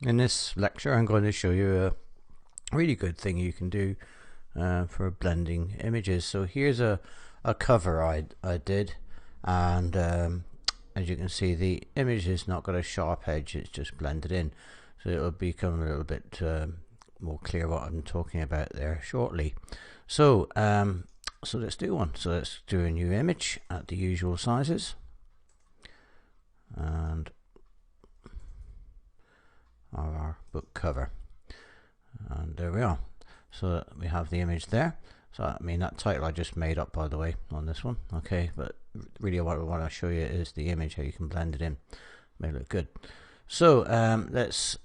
In this lecture, I'm going to show you a really good thing you can do for blending images. So here's a cover I did, and as you can see, the image has not got a sharp edge, it's just blended in. So it'll become a little bit more clear what I'm talking about there shortly. So, so let's do one. So let's do a new image at the usual sizes. And our book cover, and there we are. So we have the image there. So I mean, that title I just made up, by the way, on this one. Okay, but really what I want to show you is the image, how you can blend it in, make it look good. So let's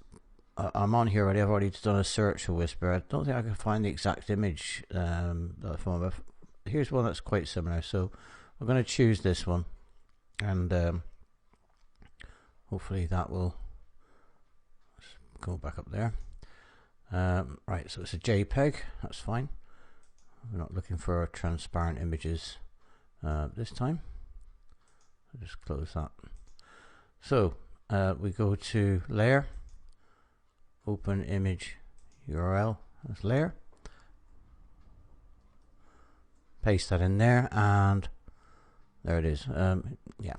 I'm on here already. I've already done a search for Whisper. I don't think I can find the exact image that here's one that's quite similar, so I'm going to choose this one, and hopefully that will go back up there. Right, so it's a JPEG, that's fine. We're not looking for transparent images this time. I'll just close that. So we go to layer, open image URL as layer, paste that in there, and there it is. Yeah,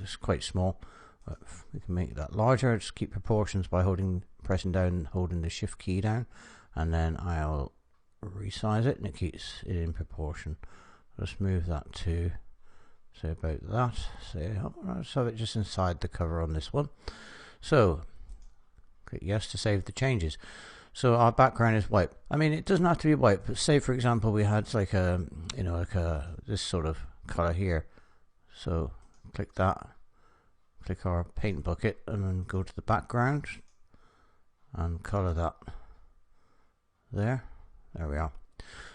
it's quite small. But we can make that larger. Just keep proportions by pressing down, holding the shift key down, and then I'll resize it and it keeps it in proportion. Just move that to, say, about that. So it just inside the cover on this one. So click yes to save the changes. So our background is white. I mean, it doesn't have to be white, but say for example we had like a, you know, like a this sort of color here. So click that. Click our paint bucket and then go to the background and color that there. There we are.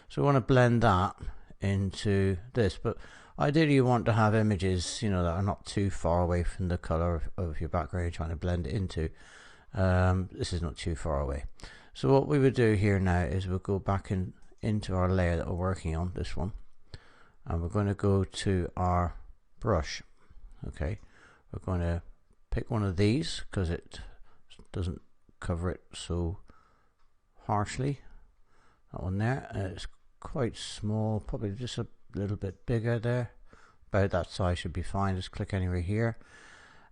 So we want to blend that into this, but ideally you want to have images, you know, that are not too far away from the color of your background you're trying to blend it into. This is not too far away. So what we would do here now is we'll go back into our layer that we're working on, this one, and we're going to go to our brush. Okay. We're going to pick one of these because it doesn't cover it so harshly. That one there, it's quite small, probably just a little bit bigger there. About that size should be fine. Just click anywhere here,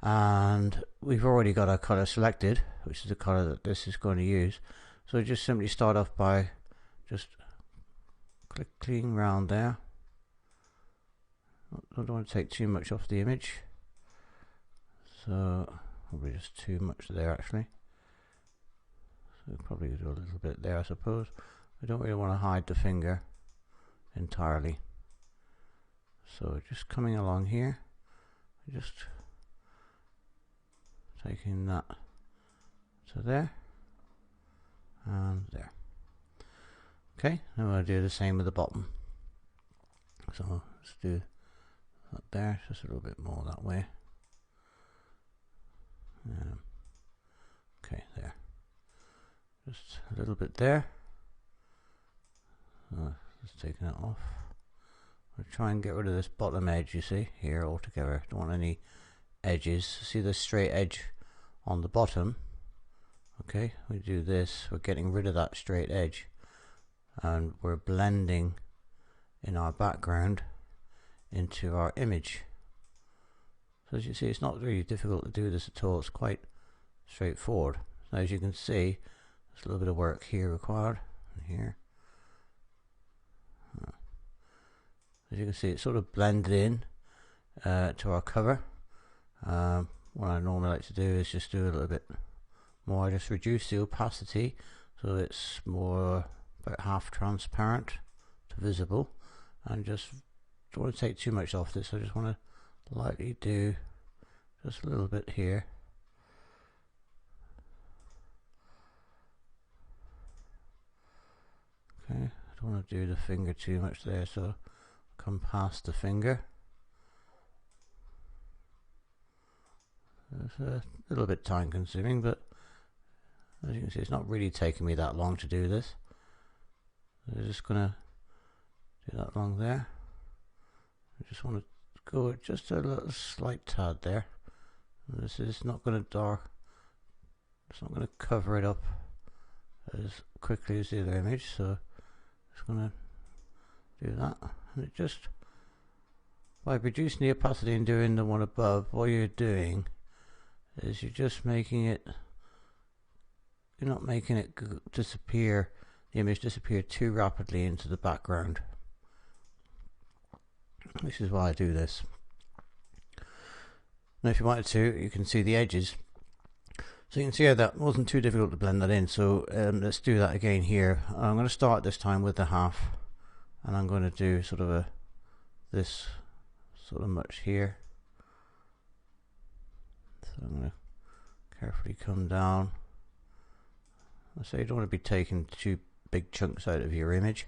and we've already got our color selected, which is the color that this is going to use. So just simply start off by just clicking around there. I don't want to take too much off the image. So probably just too much there actually. So probably do a little bit there, I suppose. We don't really want to hide the finger entirely. So just coming along here, just taking that to there and there. Okay, now I'll do the same with the bottom. So let's do that there, just a little bit more that way. Okay, there. Just a little bit there. Just taking it off. I'll try and get rid of this bottom edge, you see, here altogether. Don't want any edges. See the straight edge on the bottom? Okay, we do this. We're getting rid of that straight edge, and we're blending in our background into our image. So as you see, it's not really difficult to do this at all. It's quite straightforward. Now as you can see, there's a little bit of work here required, and here. As you can see, it's sort of blended in to our cover. What I normally like to do is just do a little bit more. I just reduce the opacity so it's more about half transparent to visible, and just don't want to take too much off this. I just want to lightly do just a little bit here. Okay, I don't want to do the finger too much there, so come past the finger. It's a little bit time consuming, but as you can see, it's not really taking me that long to do this. I'm just gonna do that along there. I just want to go just a little slight tad there. This is not going to it's not going to cover it up as quickly as the other image, so it's going to do that. And it just, by reducing the opacity and doing the one above, what you're doing is you're just making it, you're not making it disappear, the image disappear too rapidly into the background. This is why I do this. Now if you wanted to, you can see the edges. So you can see how that wasn't too difficult to blend that in. So let's do that again here. I'm going to start this time with the half, and I'm going to do sort of this sort of much here. So I'm going to carefully come down. I say you don't want to be taking too big chunks out of your image.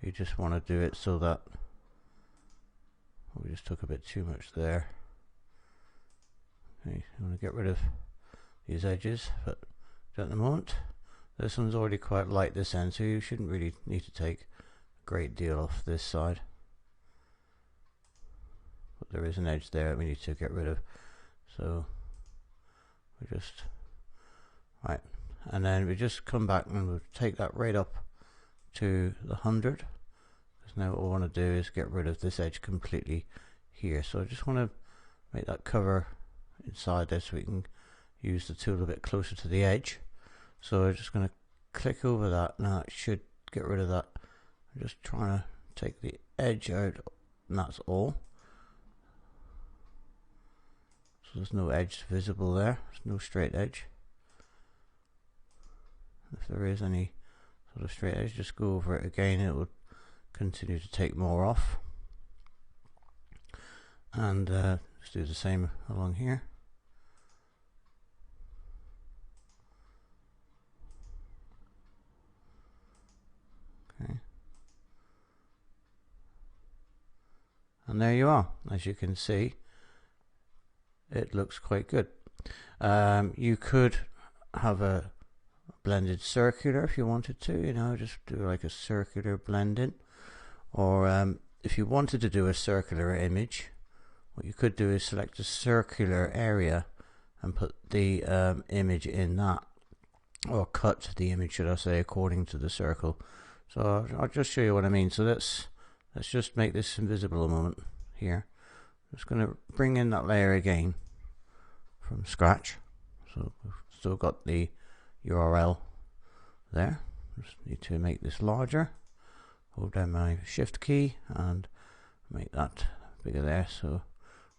You just want to do it so that we just took a bit too much there. Okay, you want to get rid of these edges, but at the moment this one's already quite light this end, so you shouldn't really need to take a great deal off this side. But there is an edge there that we need to get rid of, so we just right, and then we just come back and we'll take that right up to the 100, because now what we want to do is get rid of this edge completely here. So I just want to make that cover inside there so we can use the tool a bit closer to the edge. So I'm just going to click over that. Now it should get rid of that. I'm just trying to take the edge out, and that's all. So there's no edge visible there, there's no straight edge. If there is any sort of straight edge, just go over it again, it will continue to take more off. And just do the same along here. Okay. And there you are. As you can see, it looks quite good. You could have a blended circular if you wanted to, you know, just do like a circular blending. Or if you wanted to do a circular image, what you could do is select a circular area and put the image in that, or cut the image, should I say, according to the circle. So I'll just show you what I mean. So let's just make this invisible a moment here. I'm just going to bring in that layer again from scratch. So we've still got the URL there. Just need to make this larger. Hold down my shift key and make that bigger there. So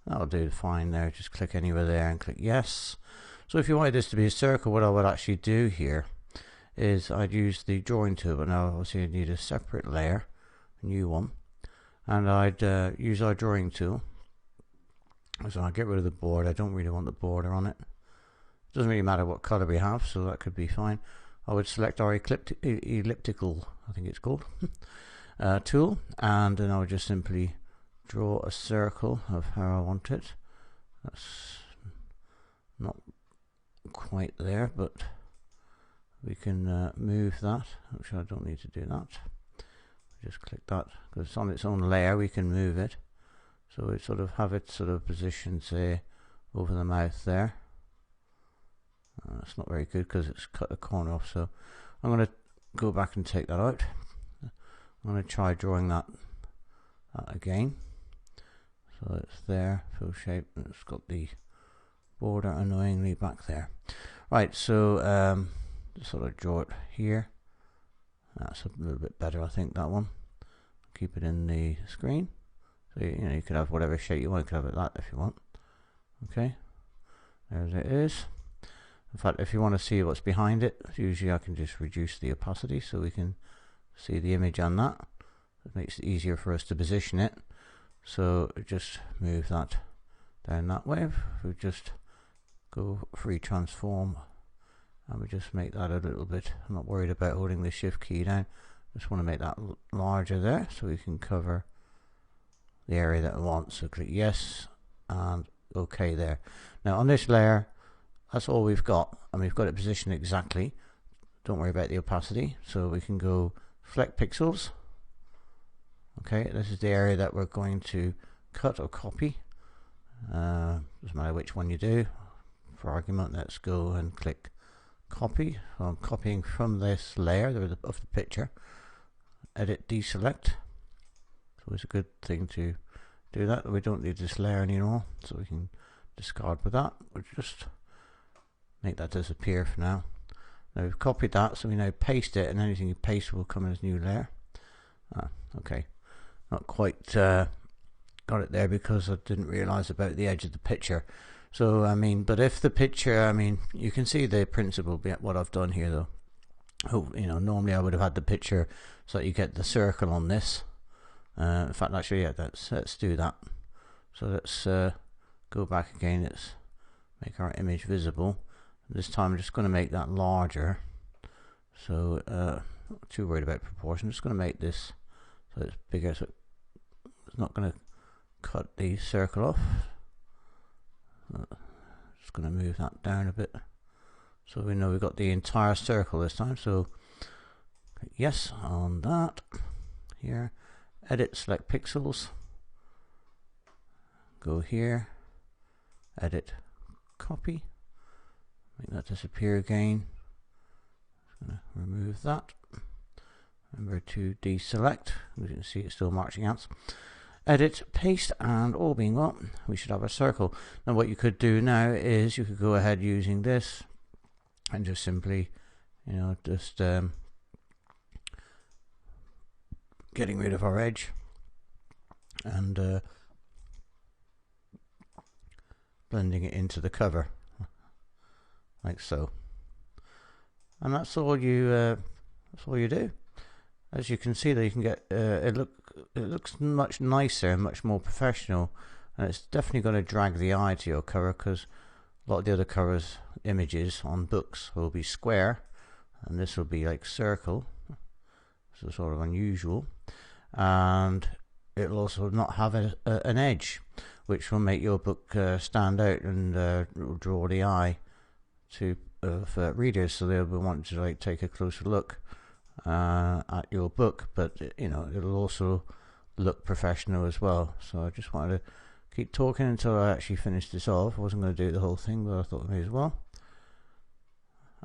that'll do fine there. Just click anywhere there and click yes. So if you wanted this to be a circle, what I would actually do here is I'd use the drawing tool, but now obviously I need a separate layer, a new one, and I'd use our drawing tool. So I'll get rid of the border. I don't really want the border on it. It doesn't really matter what color we have, so that could be fine. I would select our elliptical, I think it's called, tool, and then I would just simply draw a circle of how I want it. That's not quite there, but we can move that. Actually, I don't need to do that. Just click that because it's on its own layer. We can move it, so we sort of have it sort of positioned, say, over the mouth there. That's not very good because it's cut a corner off. So I'm going to go back and take that out. I'm going to try drawing that again. So it's there, full shape, and it's got the border annoyingly back there. Right, so just sort of draw it here. That's a little bit better, I think, that one. Keep it in the screen. So you know, you could have whatever shape you want. You could have it that if you want. Okay, there it is. In fact, if you want to see what's behind it, usually I can just reduce the opacity so we can see the image on that. It makes it easier for us to position it. So just move that down that way. We just go free transform, and we just make that a little bit. I'm not worried about holding the shift key down. Just want to make that larger there so we can cover the area that we want. So click yes and OK there. Now on this layer, that's all we've got, and we've got it positioned exactly. Don't worry about the opacity. So we can go select pixels. Okay, this is the area that we're going to cut or copy. Doesn't matter which one you do. For argument, let's go and click copy. So I'm copying from this layer of the picture. Edit, deselect. It's always a good thing to do that. We don't need this layer anymore, so we can discard with that. We'll just make that disappear for now. Now we've copied that, so we now paste it, and anything you paste will come as a new layer. Okay, not quite got it there because I didn't realize about the edge of the picture. So I mean, but if the picture, I mean, you can see the principle behind what I've done here though. Oh, you know, normally I would have had the picture so that you get the circle on this. In fact, actually, yeah, let's do that. So let's go back again. Let's make our image visible. This time I'm just going to make that larger. So not too worried about proportion. I'm just going to make this so it's bigger. So it's not going to cut the circle off. Just going to move that down a bit. So we know we've got the entire circle this time. So yes on that. Here, edit, select pixels. Go here, edit, copy. Make that disappear again. Just going to remove that. Remember to deselect. As you can see, it's still marching ants. Edit, paste, and all being well, we should have a circle. Now what you could do now is you could go ahead using this and just simply, you know, just getting rid of our edge and blending it into the cover like so. And that's all you do. As you can see, that you can get it looks much nicer and much more professional, and it's definitely going to drag the eye to your cover, because a lot of the other covers images on books will be square and this will be like circle, so sort of unusual, and it'll also not have an edge, which will make your book stand out and will draw the eye to readers, so they'll be wanting to like take a closer look at your book, but you know, it'll also look professional as well. So I just wanted to keep talking until I actually finished this off. I wasn't going to do the whole thing, but I thought I may as well.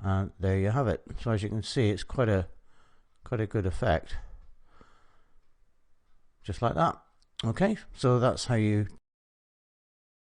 And there you have it. So as you can see, it's quite a good effect, just like that. Okay, so that's how you